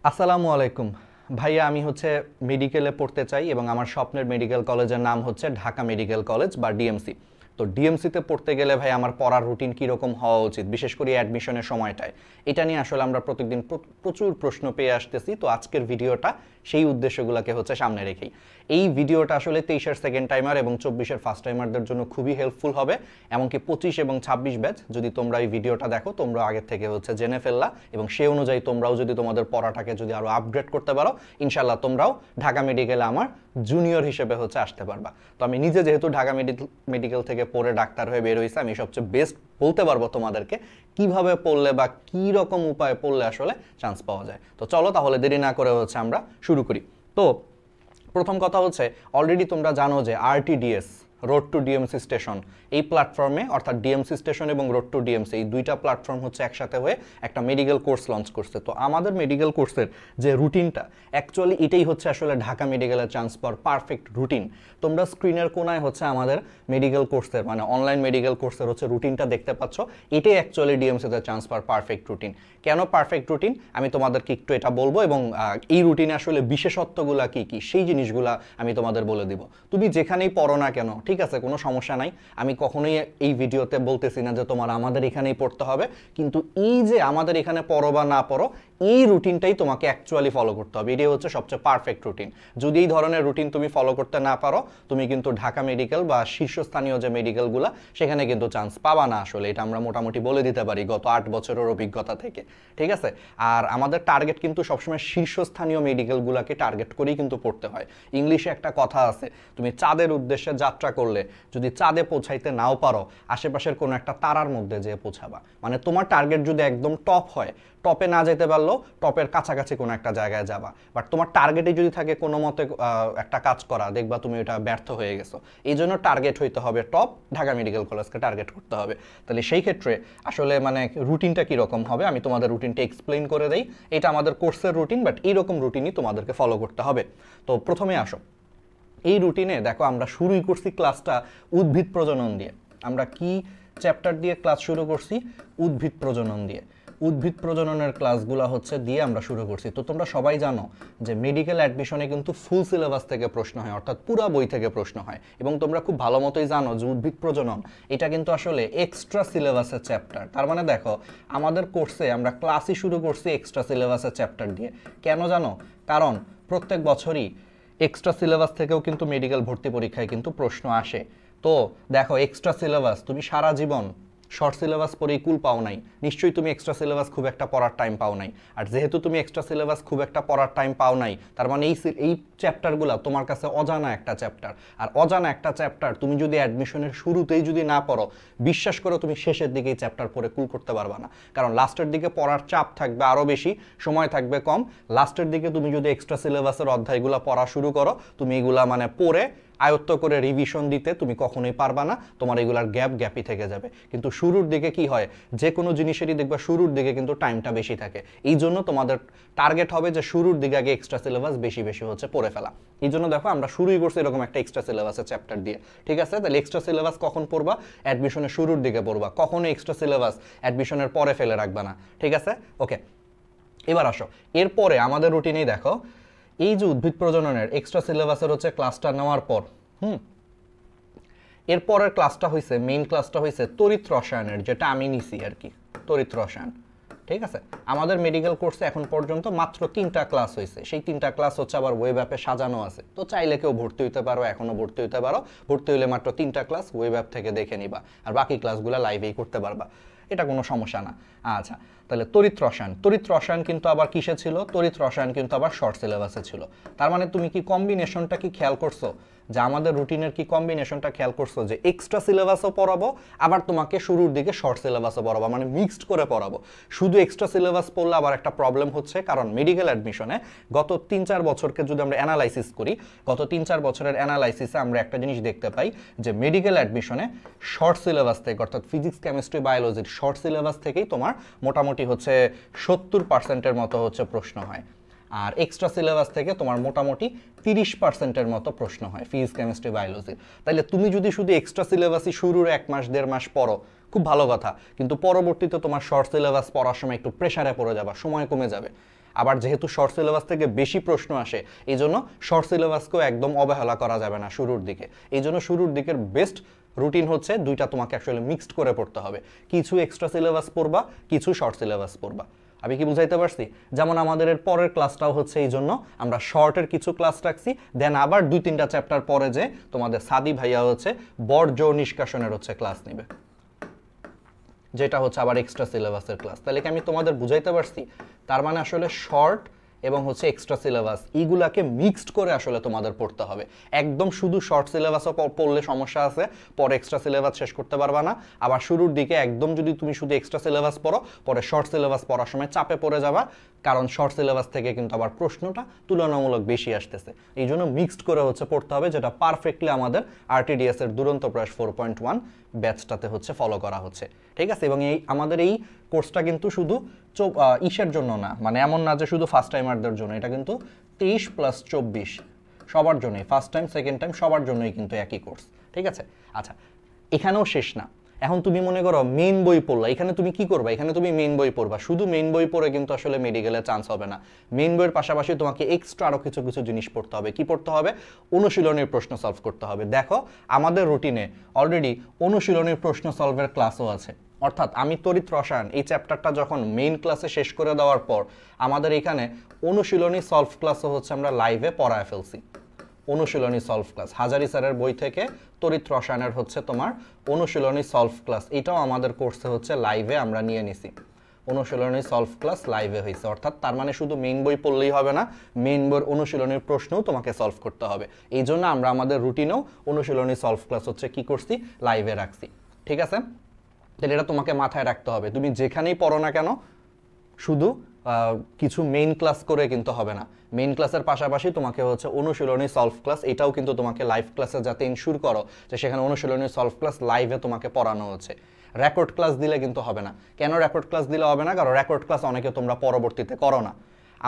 আসসালামু আলাইকুম ভাইয়া, আমি মেডিকেলে পড়তে চাই এবং আমার স্বপ্নের মেডিকেল কলেজের নাম হচ্ছে ঢাকা মেডিকেল কলেজ বা ডিএমসি। তো ডিএমসিতে পড়তে গেলে ভাই আমার পড়ার রুটিন কীরকম হওয়া উচিত, বিশেষ করে অ্যাডমিশনের সময়টায়, এটা নিয়ে আসলে আমরা প্রত্যেকদিন প্রচুর প্রশ্ন পেয়ে আসতেছি। তো আজকের ভিডিওটা সেই উদ্দেশ্যগুলোকে সামনে রেখেই। এই ভিডিওটা আসলে 23-এর সেকেন্ড টাইমার এবং 24-এর ফার্স্ট টাইমারদের জন্য খুবই হেল্পফুল হবে। এমনকি 25 এবং 26 ব্যাচ যদি তোমরা এই ভিডিওটা দেখো, তোমরা আগে থেকে জেনে ফেললা এবং সেই অনুযায়ী তোমরাও যদি তোমাদের পড়াটাকে যদি আরও আপগ্রেড করতে পারো, ইনশাল্লাহ তোমরাও ঢাকা মেডিকেলে আমার জুনিয়র হিসেবে আসতে পারবা। তো আমি নিজে যেহেতু ঢাকা মেডিকেল থেকে পড়ে ডাক্তার হয়ে বের হয়েছি, আমি সবচেয়ে বেস্ট বলতে পারবো তোমাদেরকে কিভাবে পড়লে বা কী রকম উপায়ে পড়লে আসলে চান্স পাওয়া যায়। তো চলো তাহলে দেরি না করে আমরা শুরু করি। তো প্রথম কথা অলরেডি তোমরা জানো যে RTDS, road to DMC station, এই প্ল্যাটফর্মে অর্থাৎ ডিএমসি স্টেশন এবং রোড টু ডিএমসি এই দুইটা প্ল্যাটফর্ম একসাথে হয়ে একটা মেডিকেল কোর্স লঞ্চ করছে। তো আমাদের মেডিকেল কোর্সের যে রুটিনটা, অ্যাকচুয়ালি এটাই আসলে ঢাকা মেডিকেলের চান্স পাওয়ার পারফেক্ট রুটিন। তোমরা স্ক্রিনের কোনায় আমাদের মেডিকেল কোর্সের মানে অনলাইন মেডিকেল কোর্সের রুটিনটা দেখতে পাচ্ছ। এটাই অ্যাকচুয়ালি ডিএমসিতে চান্স পাওয়ার পারফেক্ট রুটিন। কেন পারফেক্ট রুটিন আমি তোমাদেরকে একটু এটা বলবো, এবং এই রুটিনে আসলে বিশেষত্বগুলা কী কী সেই জিনিসগুলা আমি তোমাদের বলে দিব। তুমি যেখানেই পড়ো না কেন, ঠিক আছে, কোনো সমস্যা নাই। আমি কখনোই এই ভিডিওতে বলতেছি না যে তোমার আমাদের এখানেই পড়তে হবে, কিন্তু এই যে আমাদের এখানে পড়ো বা না পড়ো, এই রুটিনটাই তোমাকে অ্যাকচুয়ালি ফলো করতে হবে। এটাই সবচেয়ে পারফেক্ট রুটিন। যদি এই ধরনের রুটিন তুমি ফলো করতে না পারো, তুমি কিন্তু ঢাকা মেডিকেল বা শীর্ষস্থানীয় যে মেডিকেলগুলো সেখানে কিন্তু চান্স পাবা না। আসলে এটা আমরা মোটামুটি বলে দিতে পারি গত 8 বছরের অভিজ্ঞতা থেকে, ঠিক আছে। আর আমাদের টার্গেট কিন্তু সবসময় শীর্ষস্থানীয় মেডিকেলগুলোকে টার্গেট করেই কিন্তু পড়তে হয়। ইংলিশে একটা কথা আছে, তুমি চাঁদের উদ্দেশ্যে যাত্রা করলে যদি চাঁদে পৌঁছাইতে নাও পারো, আশেপাশের কোনো একটা তারার মধ্যে যেয়ে পৌঁছাবা। মানে তোমার টার্গেট যদি একদম টপ হয়, টপে না যেতে পারলেও টপের কাছাকাছি কোনো একটা জায়গায় যাবা। বাট তোমার টার্গেটে যদি থাকে কোনো মতে একটা কাজ করা, দেখবা তুমি এটা ব্যর্থ হয়ে গেছো। এই জন্য টার্গেট হইতে হবে টপ, ঢাকা মেডিকেল কলেজকে টার্গেট করতে হবে। তাহলে সেই ক্ষেত্রে আসলে রুটিনটা কীরকম হবে আমি তোমাদের রুটিনটা এক্সপ্লেইন করে দেই। এটা আমাদের কোর্সের রুটিন, বাট এইরকম রুটিনই তোমাদেরকে ফলো করতে হবে। তো প্রথমে আসো, এই রুটিনে দেখো আমরা শুরুই করছি ক্লাসটা উদ্ভিদ প্রজনন দিয়ে। আমরা কি চ্যাপ্টার দিয়ে ক্লাস শুরু করছি? উদ্ভিদ প্রজনন দিয়ে। উদ্ভিদ প্রজননের ক্লাসগুলো দিয়ে আমরা শুরু করছি। তো তোমরা সবাই জানো যে মেডিকেল অ্যাডমিশনে কিন্তু ফুল সিলেবাস থেকে প্রশ্ন হয়, অর্থাৎ পুরা বই থেকে প্রশ্ন হয়। এবং তোমরা খুব ভালো মতোই জানো যে উদ্ভিদ প্রজনন এটা কিন্তু আসলে এক্সট্রা সিলেবাসের চ্যাপ্টার। তার মানে দেখো, আমাদের কোর্সে আমরা ক্লাসই শুরু করছি এক্সট্রা সিলেবাসের চ্যাপ্টার দিয়ে। কেন জানো? কারণ প্রত্যেক বছরই এক্সট্রা সিলেবাস থেকেও কিন্তু মেডিকেল ভর্তি পরীক্ষায় কিন্তু প্রশ্ন আসে। তো দেখো, এক্সট্রা সিলেবাস তুমি সারা জীবন শর্ট সিলেবাস পড়েই কুল পাও নাই, নিশ্চয়ই তুমি এক্সট্রা সিলেবাস খুব একটা পড়ার টাইম পাও নাই। আর যেহেতু তুমি এক্সট্রা সিলেবাস খুব একটা পড়ার টাইম পাও নাই, তার মানে এই চ্যাপ্টারগুলো তোমার কাছে অজানা একটা চ্যাপ্টার। আর অজানা একটা চ্যাপ্টার তুমি যদি অ্যাডমিশনের শুরুতেই যদি না পড়ো, বিশ্বাস করো তুমি শেষের দিকে এই চ্যাপ্টার পড়ে কুল করতে পারবা না। কারণ লাস্টের দিকে পড়ার চাপ থাকবে আরও বেশি, সময় থাকবে কম। লাস্টের দিকে তুমি যদি এক্সট্রা সিলেবাসের অধ্যায়গুলো পড়া শুরু করো, তুমি এগুলা পড়ে আয়ত্ত করে রিভিশন দিতে তুমি কখনোই পারবা না। তোমার এগুলার গ্যাপই থেকে যাবে। কিন্তু শুরুর দিকে কি হয়, যে কোনো জিনিসেরই দেখবা শুরুর দিকে কিন্তু টাইমটা বেশি থাকে। এই জন্য তোমাদের টার্গেট হবে যে শুরুর দিকে আগে এক্সট্রা সিলেবাস বেশি পড়ে ফেলা। এই জন্য দেখো আমরা শুরুই করছি এরকম একটা এক্সট্রা সিলেবাসের চ্যাপ্টার দিয়ে, ঠিক আছে। তাহলে এক্সট্রা সিলেবাস কখন পড়বা? অ্যাডমিশনের শুরুর দিকে পড়বা, কখনো এক্সট্রা সিলেবাস অ্যাডমিশনের পরে ফেলে রাখবা না, ঠিক আছে। ওকে, এবার আসো, এরপরে আমাদের রুটিনেই দেখো এই যে উদ্ভিদ প্রজননের এক্সট্রা সিলেবাসের ক্লাসটা নেওয়ার পর এরপরের ক্লাসটা হয়েছে, মেইন ক্লাসটা হয়েছে তড়িৎ রসায়নের, যেটা আমি নিছি আর কি, তড়িৎ রসায়ন, ঠিক আছে। আমাদের মেডিকেল কোর্সে এখন পর্যন্ত মাত্র 3টা ক্লাস হয়েছে। সেই 3টা ক্লাস আবার ওয়েব অ্যাপে সাজানো আছে। তো চাইলে কেউ ভর্তি হইতে পারো, এখনও ভর্তি হইতে পারো। ভর্তি হইলে মাত্র 3টা ক্লাস ওয়েব অ্যাপ থেকে দেখে নিবা, আর বাকি ক্লাসগুলো লাইভেই করতে পারবা, এটা কোনো সমস্যা না। আচ্ছা, তাহলে তড়িৎ রসায়ন কিন্তু আবার কিসে ছিল? তড়িৎ রসায়ন কিন্তু আবার শর্ট সিলেবাসে ছিল। তার মানে তুমি কি কম্বিনেশনটা কি খেয়াল করছো, যে আমাদের রুটিনের কি কম্বিনেশনটা খেয়াল করছো, যে এক্সট্রা সিলেবাসও পড়াবো, আবার তোমাকে শুরুর দিকে শর্ট সিলেবাসও পড়াবো, মানে মিক্সড করে পড়াবো। শুধু এক্সট্রা সিলেবাস পড়লে আবার একটা প্রবলেম হচ্ছে, কারণ মেডিকেল অ্যাডমিশনে গত 3-4 বছরকে যদি আমরা অ্যানালাইসিস করি, গত 3-4 বছরের অ্যানালাইসিসে আমরা একটা জিনিস দেখতে পাই যে মেডিকেল অ্যাডমিশনে শর্ট সিলেবাস থেকে, অর্থাৎ ফিজিক্স, কেমিস্ট্রি, বায়োলজির শর্ট সিলেবাস থেকেই তোমার মোটামুটি 70%-এর মতো প্রশ্ন হয়। আর এক্সট্রা সিলেবাস থেকে তোমার মোটামুটি 30%-এর মতো প্রশ্ন হয় ফিজিক্স, কেমিস্ট্রি, বায়োলজি। তাইলে তুমি যদি শুধু এক্সট্রা সিলেবাসই শুরুর 1 মাস 1.5 মাস পড়ো, খুব ভালো কথা, কিন্তু পরবর্তীতে তোমার শর্ট সিলেবাস পড়ার সময় একটু প্রেসারে পড়ে যাবা, সময় কমে যাবে। আবার যেহেতু শর্ট সিলেবাস থেকে বেশি প্রশ্ন আসে, এই জন্য শর্ট সিলেবাসকেও একদম অবহেলা করা যাবে না শুরুর দিকে। এই জন্য শুরুর দিকের বেস্ট রুটিন হচ্ছে দুইটা তোমাকে অ্যাকচুয়ালি মিক্সড করে পড়তে হবে, কিছু এক্সট্রা সিলেবাস পড়বা, কিছু শর্ট সিলেবাস পড়বা। আমি কি বুঝাইতে পারছি? যেমন আমাদের এর পরের ক্লাসটাও হচ্ছে এই জন্য আমরা শর্টের কিছু ক্লাস রাখছি, দেন আবার 2-3টা চ্যাপ্টার পরে যে তোমাদের সাদি ভাইয়া হচ্ছে বর্জ্য নিষ্কাশনের হচ্ছে ক্লাস নেবে, যেটা হচ্ছে আবার এক্সট্রা সিলেবাসের ক্লাস। তাহলে কি আমি তোমাদের বুঝাইতে পারছি? তার মানে আসলে শর্ট এবং হচ্ছে এক্সট্রা সিলেবাস এইগুলাকে মিক্সড করে আসলে তোমাদের পড়তে হবে। একদম শুধু শর্ট সিলেবাসও পড়লে সমস্যা আছে, পরে এক্সট্রা সিলেবাস শেষ করতে পারবা না। আবার শুরুর দিকে একদম যদি তুমি শুধু এক্সট্রা সিলেবাস পড়ো, পরে শর্ট সিলেবাস পড়ার সময় চাপে পড়ে যাবা, কারণ শর্ট সিলেবাস থেকে কিন্তু আবার প্রশ্নটা তুলনামূলক বেশি আসতেছে। এই জন্য মিক্সড করে হচ্ছে পড়তে হবে, যেটা পারফেক্টলি আমাদের RTDS এর দুরন্ত প্রয়াস 4.1 ব্যাচটাতে হচ্ছে ফলো করা হচ্ছে, ঠিক আছে? এবং এই আমাদের এই কোর্সটা কিন্তু শুধু ইসের জন্য না, মানে এমন না যে শুধু ফার্স্ট টাইমারদের জন্য, এটা কিন্তু 23+24 সবার জন্যই, ফার্স্ট টাইম সেকেন্ড টাইম সবার জন্যই কিন্তু একই কোর্স, ঠিক আছে? আচ্ছা, এখানেও শেষ না। এখন তুমি মনে করো মেইন বই পড়লা, এখানে তুমি কি করবা? এখানে তুমি মেইন বই পড়বা, শুধু মেইন বই পড়ে কিন্তু আসলে মেডিকেলে চান্স হবে না। মেইন বইয়ের পাশাপাশি তোমাকে এক্সট্রা আরও কিছু কিছু জিনিস পড়তে হবে। কি পড়তে হবে? অনুশীলনের প্রশ্ন সলভ করতে হবে। দেখো আমাদের রুটিনে অলরেডি অনুশীলনের প্রশ্ন সলভের ক্লাসও আছে। অর্থাৎ আমি তড়িৎ রসায়ন এই চ্যাপ্টারটা যখন মেইন ক্লাসে শেষ করে দেওয়ার পর আমাদের এখানে অনুশীলনী সলভ ক্লাসও হচ্ছে আমরা লাইভে পড়ায় ফেলছি। অনুশীলনী সলভ ক্লাস হাজারি স্যারের বই থেকে তড়িৎ রসায়নের হচ্ছে তোমার অনুশীলনী সলভ ক্লাস, এটাও আমাদের কোর্সে হচ্ছে লাইভে আমরা নিয়ে নিছি। অনুশীলনী সলভ ক্লাস লাইভে হয়েছে, অর্থাৎ তার মানে শুধু মেইন বই পড়লেই হবে না, মেইন বইয়ের অনুশীলনীর প্রশ্নও তোমাকে সলভ করতে হবে। এই জন্য আমরা আমাদের রুটিনেও অনুশীলনী সলভ ক্লাস হচ্ছে কি করছি, লাইভে রাখছি, ঠিক আছে? তাহলে এটা তোমাকে মাথায় রাখতে হবে, তুমি যেখানেই পড়ো না কেন শুধু কিছু মেইন ক্লাস করে কিন্তু হবে না। মেইন ক্লাসের পাশাপাশি তোমাকে হচ্ছে অনুশীলনী সলভ ক্লাস, এটাও কিন্তু তোমাকে লাইভ ক্লাসে যাতে ইনশিওর করো যে সেখানে অনুশীলনী সলভ ক্লাস লাইভে তোমাকে পড়ানো হচ্ছে। রেকর্ড ক্লাস দিলে কিন্তু হবে না। কেন রেকর্ড ক্লাস দিলে হবে না? কারণ রেকর্ড ক্লাস অনেকে তোমরা পরবর্তীতে করো না।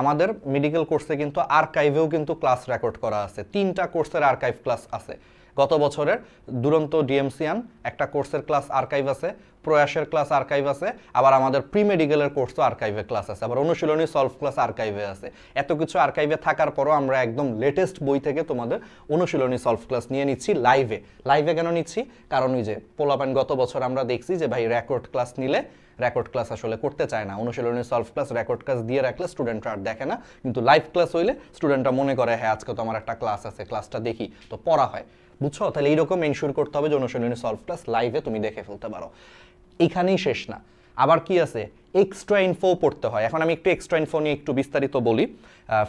আমাদের মেডিকেল কোর্সে কিন্তু আর্কাইভেও কিন্তু ক্লাস রেকর্ড করা আছে, 3টা কোর্সের আর্কাইভ ক্লাস আছে। গত বছরের দুরন্ত ডিএমসিয়ান একটা কোর্সের ক্লাস আর্কাইভ আছে, প্রয়াসের ক্লাস আর্কাইভ আছে, আবার আমাদের প্রি মেডিকেলের কোর্সও আর্কাইভে ক্লাস আছে, আবার অনুশীলনী সলভ ক্লাস আর্কাইভে আছে। এত কিছু আর্কাইভে থাকার পরও আমরা একদম লেটেস্ট বই থেকে তোমাদের অনুশীলনী সলভ ক্লাস নিয়ে নিচ্ছি লাইভে। লাইভে কেন নিচ্ছি? কারণ ওই যে পোলাপান গত বছর আমরা দেখছি যে ভাই রেকর্ড ক্লাস নিলে রেকর্ড ক্লাস আসলে করতে চায় না। অনুশীলনী সলভ ক্লাস রেকর্ড ক্লাস দিয়ে রাখলে স্টুডেন্টরা আর দেখে না, কিন্তু লাইভ ক্লাস হইলে স্টুডেন্টরা মনে করে হ্যাঁ আজকে তো আমার একটা ক্লাস আছে, ক্লাসটা দেখি, তো পড়া হয়, বুঝছো? তাহলে এইরকম এনশিওর করতে হবে যে অনুশীলনী সলভ ক্লাস লাইভে তুমি দেখে ফেলতে পারো। এখানেই শেষ না, আবার কি আছে, এক্সট্রা ইনফো পড়তে হয়। এখন আমি একটু এক্সট্রা ইনফো নিয়ে একটু বিস্তারিত বলি।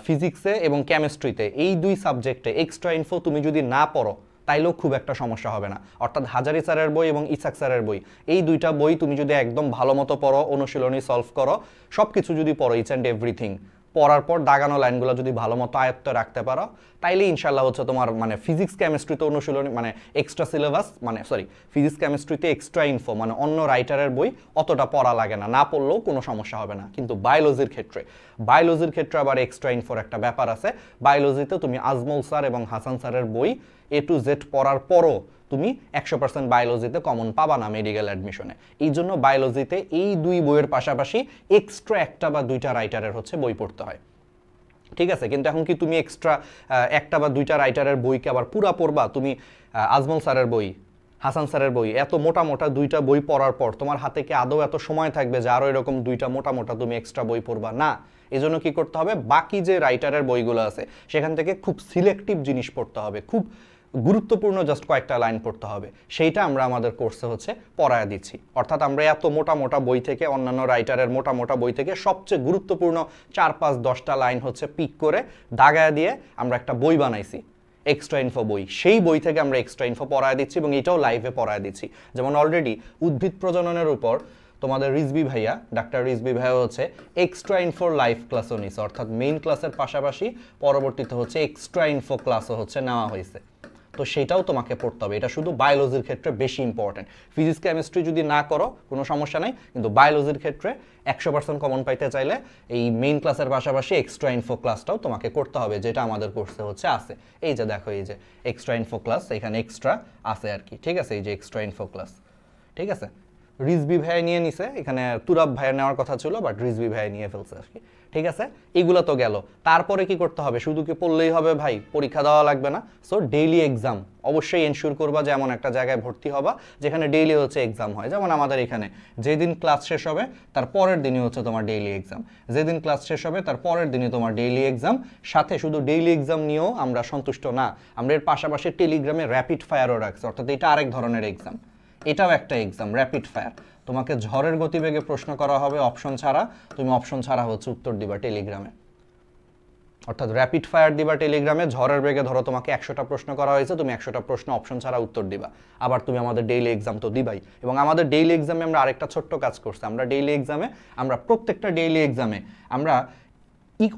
ফিজিক্সে এবং কেমিস্ট্রিতে এই 2 সাবজেক্টে এক্সট্রা ইনফো তুমি যদি না পড়ো তাইলেও খুব একটা সমস্যা হবে না। অর্থাৎ হাজারি স্যারের বই এবং ইসাক স্যারের বই, এই 2টা বই তুমি যদি একদম ভালো মতো পড়ো, অনুশীলনী সলভ করো, সব কিছু যদি পড়ো, ইচ অ্যান্ড এভরিথিং পড়ার পর দাগানো লাইনগুলো যদি ভালো মতো আয়ত্তে রাখতে পারো, তাইলে ইনশাল্লাহ হচ্ছে তোমার মানে ফিজিক্স কেমিস্ট্রিতে অনুশীলনী মানে এক্সট্রা সিলেবাস মানে ফিজিক্স কেমিস্ট্রিতে এক্সট্রা ইনফো মানে অন্য রাইটারের বই অতটা পড়া লাগে না, না পড়লেও কোনো সমস্যা হবে না। কিন্তু বায়োলজির ক্ষেত্রে আবার এক্সট্রা ইনফোর একটা ব্যাপার আছে। বায়োলজিতে তুমি আজমল স্যার এবং হাসান স্যারের বই A to Z পড়ার পরও তুমি 100% বায়োলজিতে কমন পাবা না মেডিকেল অ্যাডমিশনে। এই জন্য বায়োলজিতে এই 2 বইয়ের পাশাপাশি এক্সট্রা একটা বা 2টা রাইটারের হচ্ছে বই পড়তে হয়, ঠিক আছে? কিন্তু এখন কি তুমি এক্সট্রা একটা বা 2টা রাইটারের বইকে আবার পুরা পড়বা? তুমি আজমল স্যারের বই, হাসান স্যারের বই, এত মোটা মোটা 2টা বই পড়ার পর তোমার হাতে কি আদৌ এত সময় থাকবে যে আরও এরকম 2টা মোটা মোটা তুমি এক্সট্রা বই পড়বা? না। এই জন্য কী করতে হবে, বাকি যে রাইটারের বইগুলো আছে সেখান থেকে খুব সিলেক্টিভ জিনিস পড়তে হবে, খুব গুরুত্বপূর্ণ জাস্ট কয়েকটা লাইন পড়তে হবে। সেইটা আমরা আমাদের কোর্সে হচ্ছে পড়ায় দিচ্ছি। অর্থাৎ আমরা এত মোটা মোটা বই থেকে, অন্যান্য রাইটারের মোটা মোটা বই থেকে সবচেয়ে গুরুত্বপূর্ণ 4-5-10টা লাইন হচ্ছে পিক করে দাগায় দিয়ে আমরা একটা বই বানাইছি, এক্সট্রা ইনফো বই। সেই বই থেকে আমরা এক্সট্রা ইনফো পড়ায় দিচ্ছি এবং এটাও লাইভে পড়ায় দিচ্ছি। যেমন অলরেডি উদ্ভিদ প্রজননের উপর তোমাদের রিজবি ভাইয়া, ডাক্তার রিজবি ভাইয়া হচ্ছে এক্সট্রা ইনফোর লাইভ ক্লাসও নিছে, অর্থাৎ মেইন ক্লাসের পাশাপাশি পরবর্তীতে হচ্ছে এক্সট্রা ইনফো ক্লাসও হচ্ছে নেওয়া হয়েছে। তো সেটাও তোমাকে পড়তে হবে। এটা শুধু বায়োলজির ক্ষেত্রে বেশি ইম্পর্টেন্ট। ফিজিক্স কেমিস্ট্রি যদি না করো কোনো সমস্যা নাই, কিন্তু বায়োলজির ক্ষেত্রে 100% কমন পাইতে চাইলে এই মেইন ক্লাসের পাশাপাশি এক্সট্রা ইনফো ক্লাসটাও তোমাকে করতে হবে, যেটা আমাদের কোর্সে হচ্ছে আছে। এই যে দেখো, এই যে এক্সট্রা ইনফো ক্লাস, এখানে এক্সট্রা আছে আর কি, ঠিক আছে? এই যে এক্সট্রা ইনফো ক্লাস, ঠিক আছে? রিজবি ভাই নিয়ে নিছে, এখানে তুরাব ভাইয়ের নেওয়ার কথা ছিল বাট রিজবি ভাই নিয়ে ফেলছে আর কি। ঠিক আছে, এগুলো তো গেল। তারপরে কি করতে হবে? শুধু কি পড়লেই হবে ভাই? পরীক্ষা দেওয়া লাগবে না। সো ডেইলি এক্সাম অবশ্যই এনশিওর করবা যে এমন একটা জায়গায় ভর্তি হবা যেখানে ডেইলি হচ্ছে এক্সাম হয়। যেমন আমাদের এখানে যেদিন ক্লাস শেষ হবে তার পরের দিনই হচ্ছে তোমার ডেইলি এক্সাম, যেদিন ক্লাস শেষ হবে তার পরের দিনই তোমার ডেইলি এক্সাম। সাথে শুধু ডেইলি এক্সাম নিয়েও আমরা সন্তুষ্ট না, আমরা এর পাশাপাশি টেলিগ্রামে র্যাপিড ফায়ারও রাখছি, অর্থাৎ এটা আরেক ধরনের এক্সাম, এটাও একটা এক্সাম র্যাপিড ফায়ার। তোমাকে ঝড়ের গতিবেগে প্রশ্ন করা হবে অপশন ছাড়া, তুমি অপশন ছাড়া হচ্ছে উত্তর দিবা টেলিগ্রামে, অর্থাৎ র্যাপিড ফায়ার দিবা টেলিগ্রামে। ঝড়ের বেগে ধরো তোমাকে 100টা প্রশ্ন করা হয়েছে, তুমি 100টা প্রশ্ন অপশন ছাড়া উত্তর দিবা। আবার তুমি আমাদের ডেইলি এক্সাম তো দিবাই। এবং আমাদের ডেইলি এক্সামে আমরা আরেকটা ছোট্ট কাজ করছি, আমরা ডেইলি এক্সামে আমরা প্রত্যেকটা ডেইলি এক্সামে আমরা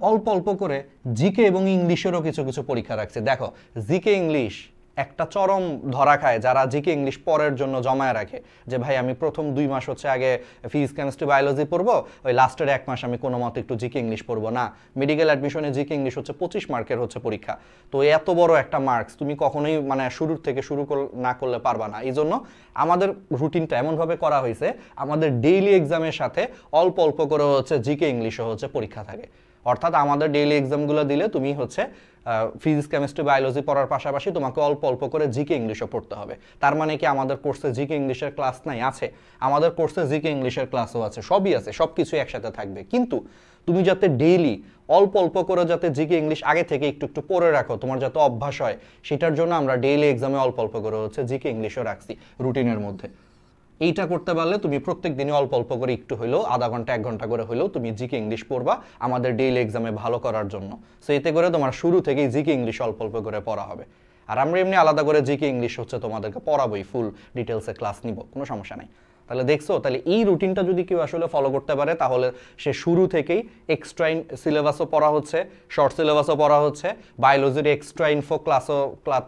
অল্প অল্প করে জিকে এবং ইংলিশেরও কিছু কিছু পরীক্ষা রাখছি। দেখো জিকে ইংলিশ একটা চরম ধরা খায় যারা জিকে ইংলিশ পরের জন্য জমায় রাখে, যে ভাই আমি প্রথম 2 মাস হচ্ছে আগে ফিজিক্স কেমিস্ট্রি বায়োলজি পড়বো, ওই লাস্টের 1 মাস আমি কোনো মতে একটু জিকে ইংলিশ পড়বো না। মেডিকেল অ্যাডমিশনে জিকে ইংলিশ হচ্ছে 25 মার্কের হচ্ছে পরীক্ষা, তো এত বড় একটা মার্কস তুমি কখনোই মানে শুরুর থেকে শুরু না করলে পারবা না। এই জন্য আমাদের রুটিনটা এমনভাবে করা হয়েছে, আমাদের ডেইলি এক্সামের সাথে অল্প অল্প করে হচ্ছে জিকে ইংলিশও হচ্ছে পরীক্ষা থাকে। অর্থাৎ আমাদের ডেইলি এক্সামগুলো দিলে তুমি হচ্ছে ফিজিক্স কেমিস্ট্রি বায়োলজি পড়ার পাশাপাশি তোমাকে অল্প অল্প করে জিকে ইংলিশও পড়তে হবে। তার মানে কি আমাদের কোর্সে জিকে ইংলিশের ক্লাস নাই? আছে, আমাদের কোর্সে জিকে ইংলিশের ক্লাসও আছে, সবই আছে, সব কিছু একসাথে থাকবে। কিন্তু তুমি যাতে ডেইলি অল্প অল্প করে যাতে জিকে ইংলিশ আগে থেকে একটু একটু পড়ে রাখো, তোমার যাতে অভ্যাস হয়, সেটার জন্য আমরা ডেইলি এক্সামে অল্প অল্প করে হচ্ছে জিকে ইংলিশও রাখছি রুটিনের মধ্যে। এইটা করতে পারলে তুমি প্রত্যেক দিনই অল্প অল্প করে একটু হইলেও আধা ঘন্টা 1 ঘন্টা করে হইলেও তুমি জিকে ইংলিশ পড়বা আমাদের ডেইলি এক্সামে ভালো করার জন্য। সো এতে করে তোমার শুরু থেকেই জিকে ইংলিশ অল্প অল্প করে পড়া হবে। আর আমরা এমনি আলাদা করে জিকে ইংলিশ হচ্ছে তোমাদেরকে পড়াবোই, ফুল ডিটেলসে ক্লাস নিব, কোনো সমস্যা নাই। তাহলে দেখছো, তাহলে এই রুটিনটা যদি কেউ আসলে ফলো করতে পারে তাহলে সে শুরু থেকেই এক্সট্রা সিলেবাসও পড়া হচ্ছে, শর্ট সিলেবাসও পড়া হচ্ছে, বায়োলজির এক্সট্রা ইনফো ক্লাসও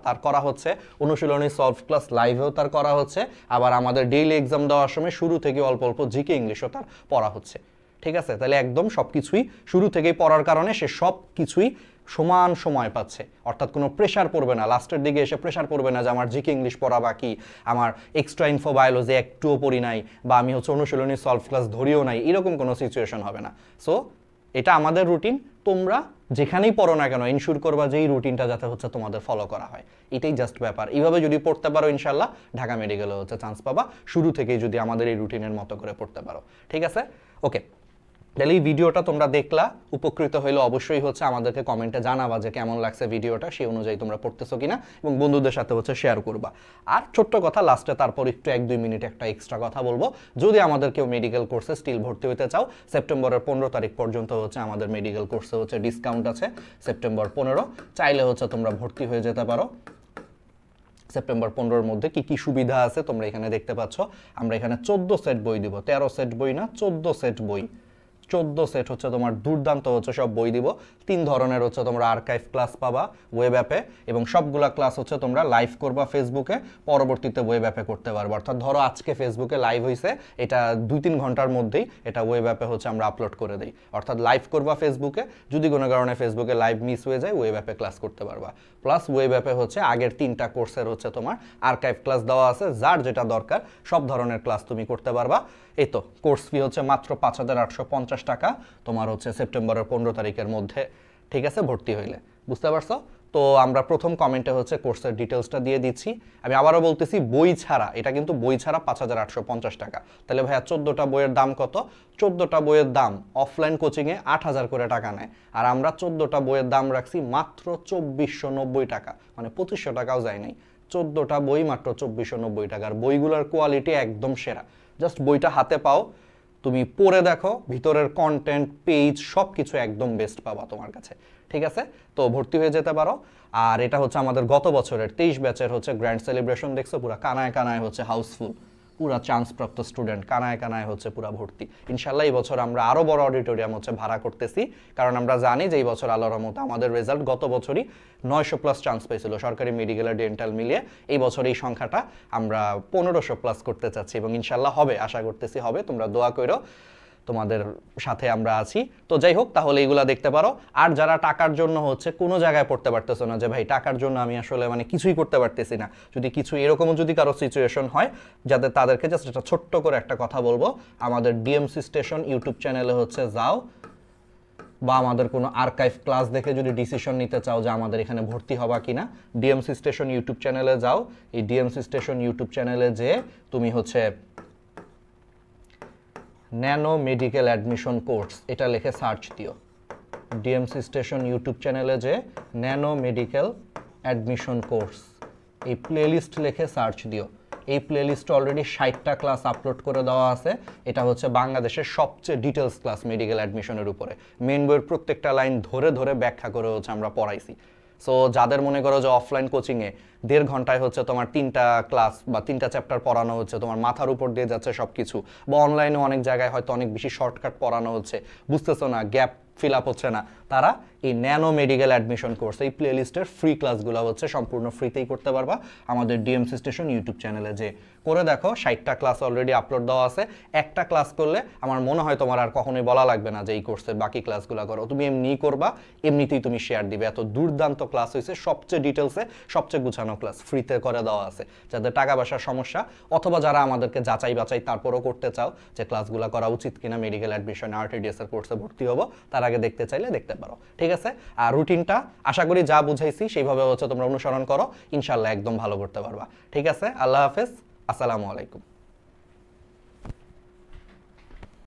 তার করা হচ্ছে, অনুশীলনী সলভ ক্লাস লাইভেও তার করা হচ্ছে, আবার আমাদের ডেইলি এক্সাম দেওয়ার সময় শুরু থেকে অল্প অল্প জিকে ইংলিশও তার পড়া হচ্ছে। ঠিক আছে, তাহলে একদম সব কিছুই শুরু থেকেই পড়ার কারণে সে সব কিছুই সমান সময় পাচ্ছে, অর্থাৎ কোনো প্রেশার পড়বে না, লাস্টের দিকে এসে প্রেশার পড়বে না যে আমার জিকে ইংলিশ পড়া বাকি, আমার এক্সট্রা ইনফো বায়োলজি একটুও পড়ি নাই, বা আমি হচ্ছে অনুশীলনী সলভ ক্লাস ধরিও নাই, এরকম কোনো সিচুয়েশন হবে না। সো এটা আমাদের রুটিন, তোমরা যেখানেই পড়ো না কেন ইনশিওর করবা যে এই রুটিনটা যাতে হচ্ছে তোমাদের ফলো করা হয়, এটাই জাস্ট ব্যাপার। এইভাবে যদি পড়তে পারো ইনশাল্লাহ ঢাকা মেডিকেলে হচ্ছে চান্স পাবা, শুরু থেকেই যদি আমাদের এই রুটিনের মতো করে পড়তে পারো। ঠিক আছে, ওকে। তাহলে এই ভিডিওটা তোমরা দেখলা, উপকৃত হইলে অবশ্যই হচ্ছে আমাদেরকে কমেন্টে জানাবা যে কেমন লাগছে ভিডিওটা, সেই অনুযায়ী তোমরা পড়তেছো কিনা, এবং বন্ধুদের সাথে হচ্ছে শেয়ার করবা। আর ছোট্ট কথা লাস্টে তারপর একটু 1-2 মিনিট একটা এক্সট্রা কথা বলবো, যদি আমাদের কেউ মেডিকেল কোর্সে স্টিল ভর্তি হতে চাও, সেপ্টেম্বরের 15 তারিখ পর্যন্ত হচ্ছে আমাদের মেডিকেল কোর্সে হচ্ছে ডিসকাউন্ট আছে, সেপ্টেম্বর 15 চাইলে হচ্ছে তোমরা ভর্তি হয়ে যেতে পারো। সেপ্টেম্বর 15-র মধ্যে কি কি সুবিধা আছে তোমরা এখানে দেখতে পাচ্ছ। আমরা এখানে 14 সেট বই দিব, 13 সেট বই না, 14 সেট বই, 14 সেট হচ্ছে তোমার দুর্দান্ত হচ্ছে সব বই দিব। 3 ধরনের হচ্ছে তোমরা আর্কাইভ ক্লাস পাবা ওয়েব অ্যাপে, এবং সবগুলা ক্লাস হচ্ছে তোমরা লাইভ করবা ফেসবুকে, পরবর্তীতে ওয়েব অ্যাপে করতে পারবো। অর্থাৎ ধরো আজকে ফেসবুকে লাইভ হয়েছে, এটা 2-3 ঘন্টার মধ্যেই এটা ওয়েব অ্যাপে হচ্ছে আমরা আপলোড করে দিই। অর্থাৎ লাইভ করবা ফেসবুকে, যদি কোনো কারণে ফেসবুকে লাইভ মিস হয়ে যায় ওয়েব অ্যাপে ক্লাস করতে পারবা। প্লাস ওয়েব অ্যাপে হচ্ছে আগের 3টা কোর্সের হচ্ছে তোমার আর্কাইভ ক্লাস দেওয়া আছে, যার যেটা দরকার সব ধরনের ক্লাস তুমি করতে পারবা। এই তো কোর্স ফি হচ্ছে মাত্র 5,850 টাকা তোমার হচ্ছে সেপ্টেম্বরের 15 তারিখের মধ্যে। ঠিক আছে, ভর্তি হইলে, বুঝতে পারছো তো। আমরা প্রথম কমেন্টে হচ্ছে কোর্সের ডিটেলসটা দিয়ে দিচ্ছি। আমি আবারও বলতেছি, বই ছাড়া, এটা কিন্তু বই ছাড়া 5,850 টাকা। তাহলে ভাইয়া 14টা বইয়ের দাম কত? 14টা বইয়ের দাম অফলাইন কোচিংয়ে 8,000 করে টাকা নেয়, আর আমরা 14টা বইয়ের দাম রাখছি মাত্র 2,490 টাকা, মানে 2,500 টাকাও যায় নাই। 14টা বই মাত্র 2,490 টাকার, বইগুলোর কোয়ালিটি একদম সেরা। জাস্ট বইটা হাতে পাও, তুমি পড়ে দেখো, ভিতরের কন্টেন্ট, পেজ সব কিছু একদম বেস্ট পাবা তোমার কাছে। ঠিক আছে, তো ভর্তি হয়ে যেতে পারো। আর এটা হচ্ছে আমাদের গত বছরের 23 ব্যাচের হচ্ছে গ্র্যান্ড সেলিব্রেশন, দেখছো পুরা কানায় কানায় হচ্ছে হাউসফুল, পুরা চান্সপ্রাপ্ত স্টুডেন্ট কানায় কানায় হচ্ছে পুরা ভর্তি। ইনশাল্লাহ এই বছর আমরা আরও বড় অডিটোরিয়াম হচ্ছে ভাড়া করতেছি, কারণ আমরা জানি যে এই বছর আল্লাহর রহমতে আমাদের রেজাল্ট গত বছরই 900+ চান্স পেয়েছিল সরকারি মেডিকেল আর ডেন্টাল মিলিয়ে। এই বছর এই সংখ্যাটা আমরা 1500+ করতে চাচ্ছি, এবং ইনশাল্লাহ হবে, আশা করতেছি হবে, তোমরা দোয়া করো। তোমাদের সাথে আমরা আছি। তো যাই হোক, তাহলে এইগুলা দেখতে পারো। আর যারা টাকার জন্য হচ্ছে কোনো জায়গায় পড়তে পারতেছো না, যে ভাই টাকার জন্য আমি আসলে মানে কিছুই করতে পারতেছি না, যদি কিছু এরকমও যদি কারো সিচুয়েশন হয়, যাদের তাদেরকে জাস্ট একটা ছোট্ট করে একটা কথা বলবো, আমাদের ডিএমসি স্টেশন ইউটিউব চ্যানেলে হচ্ছে যাও, বা আমাদের কোনো আর্কাইভ ক্লাস দেখে যদি ডিসিশন নিতে চাও যে আমাদের এখানে ভর্তি হবা কিনা, ডিএমসি স্টেশন ইউটিউব চ্যানেলে যাও। এই ডিএমসি স্টেশন ইউটিউব চ্যানেলে যে তুমি হচ্ছে ন্যানো মেডিকেল অ্যাডমিশন কোর্স এটা লিখে সার্চ দিও। ডিএমসি স্টেশন ইউটিউব চ্যানেলে যে ন্যানো মেডিকেল অ্যাডমিশন কোর্স, এই প্লেলিস্ট লিখে সার্চ দিও। এই প্লেলিস্টে অলরেডি 60টা ক্লাস আপলোড করে দেওয়া আছে। এটা হচ্ছে বাংলাদেশের সবচেয়ে ডিটেলস ক্লাস মেডিকেল অ্যাডমিশনের উপরে, মেন বইয়ের প্রত্যেকটা লাইন ধরে ধরে ব্যাখ্যা করে হচ্ছে আমরা পড়াইছি। সো যাদের মনে করো যে অফলাইন কোচিংয়ে 1.5 ঘন্টায় হচ্ছে তোমার 3টা ক্লাস বা 3টা চ্যাপ্টার পড়ানো হচ্ছে, তোমার মাথার উপর দিয়ে যাচ্ছে সব কিছু, বা অনলাইনে অনেক জায়গায় হয়তো অনেক বেশি শর্টকাট পড়ানো হচ্ছে, বুঝতেছো না, গ্যাপ ফিল আপ হচ্ছে না, তারা এই ন্যানো মেডিকেল অ্যাডমিশন কোর্স এই প্লেলিস্টের ফ্রি ক্লাসগুলো হচ্ছে সম্পূর্ণ ফ্রিতেই করতে পারবা আমাদের ডিএমসি স্টেশন ইউটিউব চ্যানেলে। যে করে দেখো, 60টা ক্লাস অলরেডি আপলোড দেওয়া আছে। একটা ক্লাস করলে আমার মনে হয় তোমার আর কখনোই বলা লাগবে না যে এই কোর্সের বাকি ক্লাসগুলো করো, তুমি এমনিই করবা, এমনিতেই তুমি শেয়ার দিবে। এত দুর্দান্ত ক্লাস হয়েছে, সবচেয়ে ডিটেলসে সবচেয়ে গুছানো ক্লাস ফ্রিতে করে দেওয়া আছে। যাদের টাকা পয়সার সমস্যা, অথবা যারা আমাদেরকে যাচাই বাছাই তারপরও করতে চাও যে ক্লাসগুলো করা উচিত কিনা, মেডিকেল অ্যাডমিশন আরটিডিএস এর কোর্সে ভর্তি হবো, তার আগে দেখতে চাইলে দেখতে পারো। ঠিক আছে? আর রুটিনটা আশা করি যা বুঝাইছি সেইভাবে হচ্ছে তোমরা অনুসরণ করো, ইনশাল্লাহ একদম ভালো করতে পারবা। ঠিক আছে? আল্লাহ হাফেজ, আসসালামু আলাইকুম।